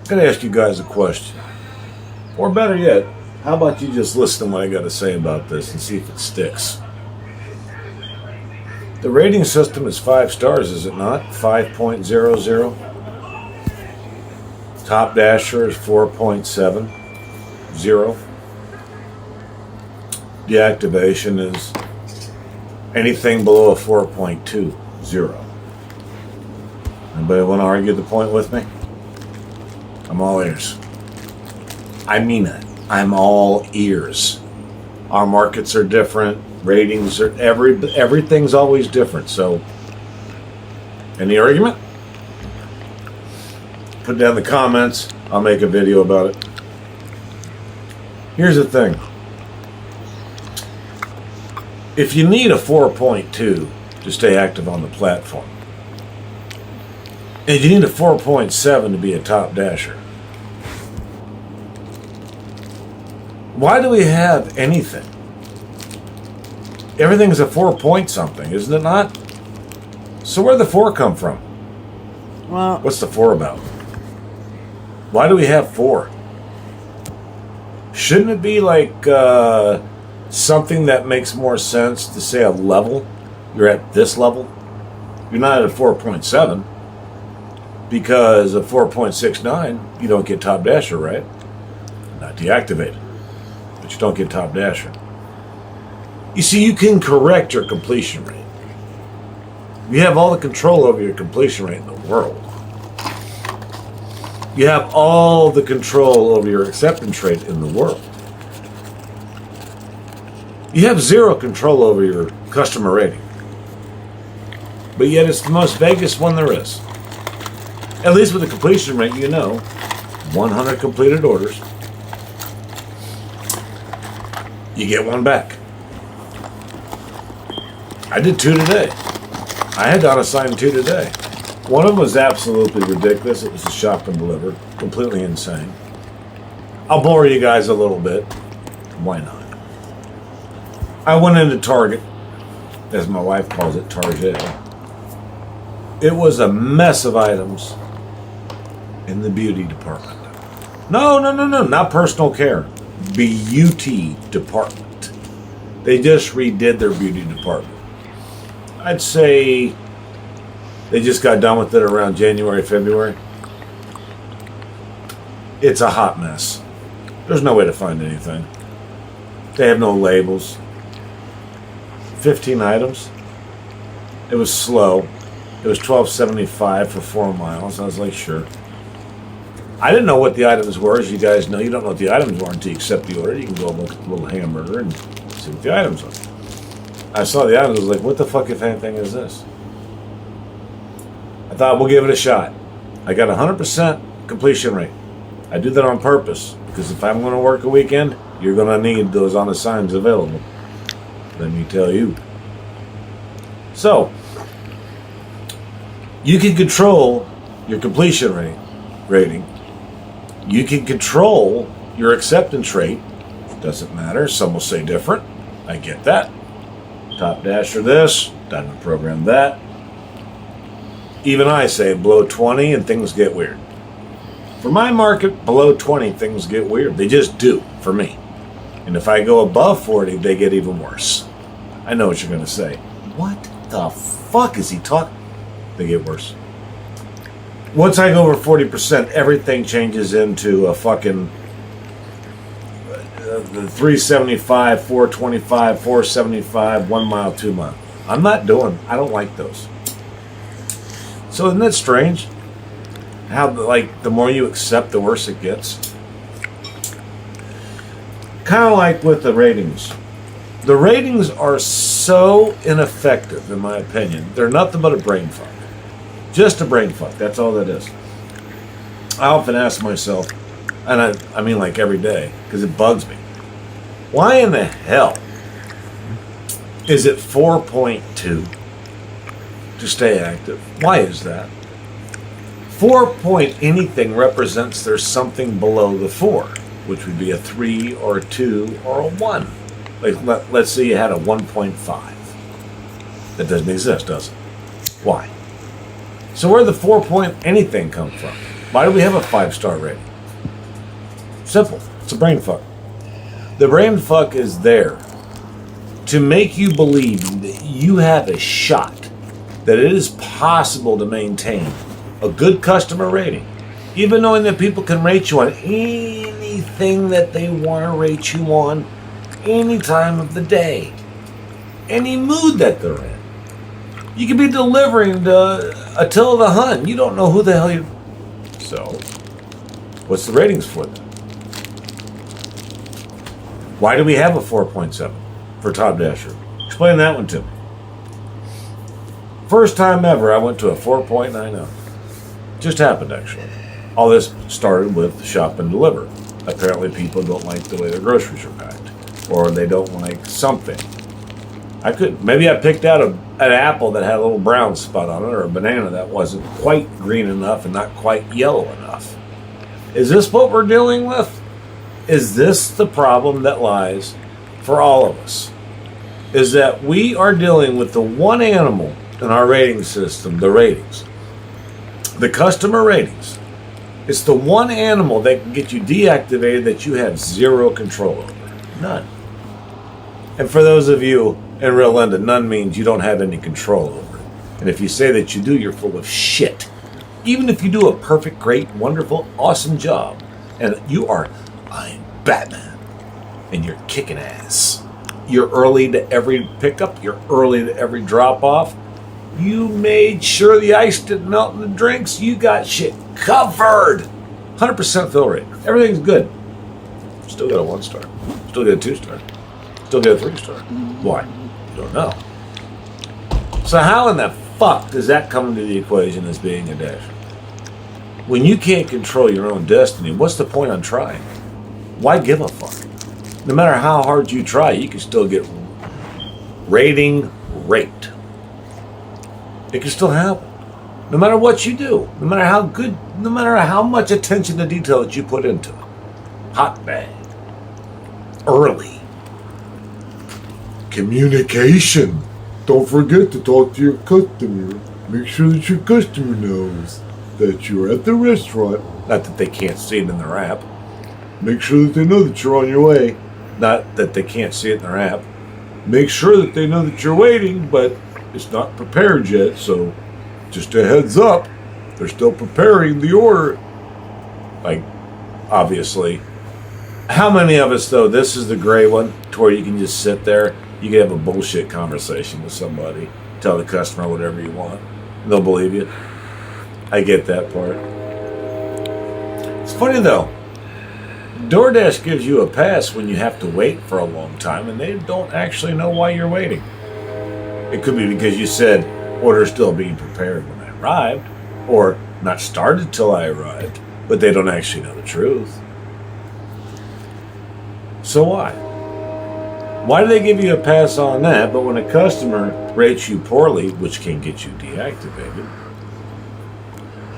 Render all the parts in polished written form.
I'm going to ask you guys a question. Or better yet, how about you just listen to what I got to say about this and see if it sticks? The rating system is 5 stars, is it not? 5.00. Top Dasher is 4.70. Deactivation is anything below a 4.20. Anybody want to argue the point with me? I'm all ears. I mean it. I'm all ears. Our markets are different. Ratings are everything's always different. So, any argument? Put down in the comments. I'll make a video about it. Here's the thing. If you need a 4.2 to stay active on the platform, and you need a 4.7 to be a top dasher, why do we have anything? Everything's a 4 point something, isn't it not? So where'd the 4 come from? Well, What's the 4 about? Why do we have 4? Shouldn't it be like something that makes more sense to say a level? You're at this level. You're not at a 4.7 because a 4.69 you don't get top dasher, right? Not deactivated, but you don't get top dasher. You see, you can correct your completion rate. You have all the control over your completion rate in the world. You have all the control over your acceptance rate in the world. You have 0 control over your customer rating. But yet it's the most Vegas one there is. At least with the completion rate, you know, 100 completed orders, you get 1 back. I did 2 today. I had Donna sign 2 today. One of them was absolutely ridiculous. It was a shop and deliver. Completely insane. I'll bore you guys a little bit. Why not? I went into Target, as my wife calls it, Target. It was a mess of items in the beauty department. No, not personal care. Beauty department. They just redid their beauty department. I'd say they just got done with it around January, February. It's a hot mess. There's no way to find anything. They have no labels. 15 items. It was slow. It was $12.75 for 4 miles. I was like, sure. I didn't know what the items were. As you guys know, you don't know what the items were until you accept the order. You can go look at the little hamburger and see what the items are. I saw the items, I was like, what the fuck, if anything, is this? I thought, we'll give it a shot. I got 100% completion rate. I do that on purpose, because if I'm going to work a weekend, you're going to need those on the signs available. Let me tell you. So, you can control your completion rating. You can control your acceptance rate. Doesn't matter. Some will say different. I get that. Top dasher this, diamond program that. Even I say below 20 and things get weird. For my market, below 20 things get weird. They just do, for me. And if I go above 40, they get even worse. I know what you're going to say. What the fuck is he talking? They get worse. Once I go over 40%, everything changes into a fucking the 375, 425, 475, 1 mile, 2 mile. I don't like those. So isn't that strange? How, like, the more you accept, the worse it gets? Kind of like with the ratings. The ratings are so ineffective, in my opinion. They're nothing but a brain fuck. Just a brain fuck. That's all that is. I often ask myself, and I mean like every day, because it bugs me. Why in the hell is it 4.2 to stay active? Why is that? 4 point anything represents there's something below the 4, which would be a 3 or a 2 or a 1. Like, let's say you had a 1.5. That doesn't exist, does it? Why? So where the 4 point anything come from? Why do we have a 5-star rating? Simple. It's a brain fuck. The brain fuck is there to make you believe that you have a shot, that it is possible to maintain a good customer rating, even knowing that people can rate you on anything that they want to rate you on, any time of the day, any mood that they're in. You could be delivering to Attila the Hun. You don't know who the hell you... So, what's the ratings for then? Why do we have a 4.7 for Top Dasher? Explain that one to me. First time ever I went to a 4.90. Just happened, actually. All this started with shop and deliver. Apparently people don't like the way their groceries are packed. Or they don't like something. Maybe I picked out an apple that had a little brown spot on it, or a banana that wasn't quite green enough and not quite yellow enough. Is this what we're dealing with? Is this the problem that lies for all of us? Is that we are dealing with the one animal in our rating system, the ratings. The customer ratings. It's the one animal that can get you deactivated that you have zero control over. None. And for those of you in real London, none means you don't have any control over it. And if you say that you do, you're full of shit. Even if you do a perfect, great, wonderful, awesome job, and you are, I'm Batman, and you're kicking ass. You're early to every pickup, you're early to every drop off. You made sure the ice didn't melt in the drinks. You got shit covered. 100% fill rate. Everything's good. Still got a 1-star. Still got a 2-star. Still got a 3-star. Why? You don't know. So how in the fuck does that come into the equation as being a dasher? When you can't control your own destiny, what's the point on trying? Why give a fuck? No matter how hard you try, you can still get rating raped. It can still happen. No matter what you do, no matter how good, no matter how much attention to detail that you put into it. Hot bag. Early. Communication. Don't forget to talk to your customer. Make sure that your customer knows that you're at the restaurant. Not that they can't see it in their app. Make sure that they know that you're on your way. Not that they can't see it in their app. Make sure that they know that you're waiting, but it's not prepared yet, so just a heads up. They're still preparing the order. Like, obviously. How many of us, though, this is the gray one, to where you can just sit there, you can have a bullshit conversation with somebody, tell the customer whatever you want, and they'll believe you. I get that part. It's funny, though. DoorDash gives you a pass when you have to wait for a long time, and they don't actually know why you're waiting. It could be because you said, order's still being prepared when I arrived, or not started till I arrived, but they don't actually know the truth. So why? Why do they give you a pass on that, but when a customer rates you poorly, which can get you deactivated,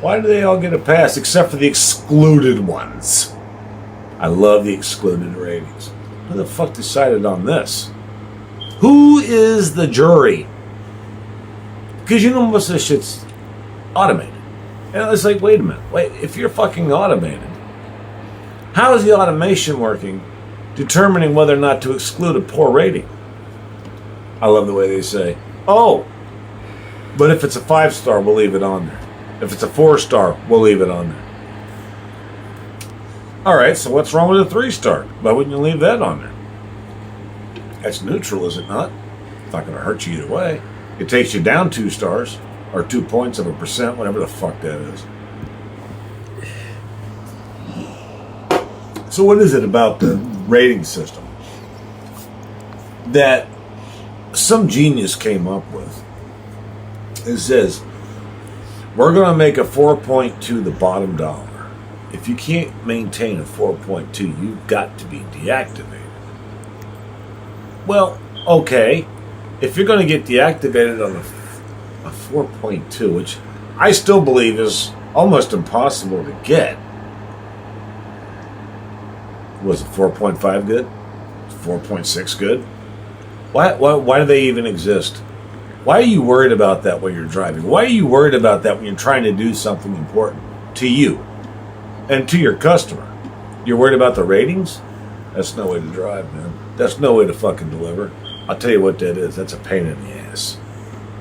why do they all get a pass except for the excluded ones? I love the excluded ratings. Who the fuck decided on this? Who is the jury? Because you know most of this shit's automated. And it's like, wait a minute. Wait, if you're fucking automated, how is the automation working determining whether or not to exclude a poor rating? I love the way they say, oh, but if it's a 5-star, we'll leave it on there. If it's a 4-star, we'll leave it on there. Alright, so what's wrong with a 3-star? Why wouldn't you leave that on there? That's neutral, is it not? It's not going to hurt you either way. It takes you down 2 stars, or 2 points of a percent, whatever the fuck that is. So what is it about the rating system that some genius came up with? It says, we're going to make a 4.2 the bottom dollar. If you can't maintain a 4.2, you've got to be deactivated. Well, okay. If you're going to get deactivated on a 4.2, which I still believe is almost impossible to get. Was it 4.5 good? 4.6 good? Why do they even exist? Why are you worried about that when you're driving? Why are you worried about that when you're trying to do something important to you? And to your customer, you're worried about the ratings? That's no way to drive, man. That's no way to fucking deliver. I'll tell you what that is. That's a pain in the ass.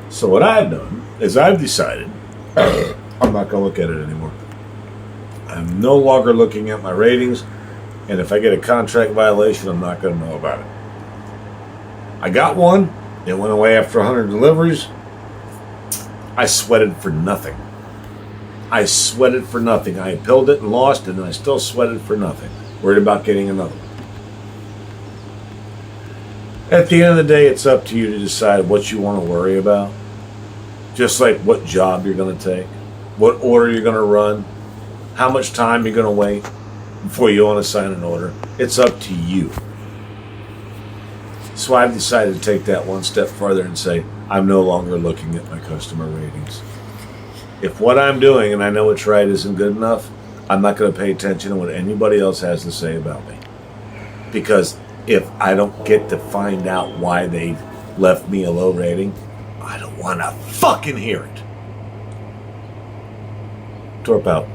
So what I've done is I've decided I'm not going to look at it anymore. I'm no longer looking at my ratings, and if I get a contract violation, I'm not going to know about it. I got one. It went away after 100 deliveries. I sweated for nothing. I sweated for nothing. I appealed it and lost it, and I still sweated for nothing. Worried about getting another one. At the end of the day, it's up to you to decide what you want to worry about. Just like what job you're going to take, what order you're going to run, how much time you're going to wait before you want to sign an order. It's up to you. So I've decided to take that one step further and say, I'm no longer looking at my customer ratings. If what I'm doing, and I know it's right, isn't good enough, I'm not going to pay attention to what anybody else has to say about me. Because if I don't get to find out why they left me a low rating, I don't want to fucking hear it. Torp out.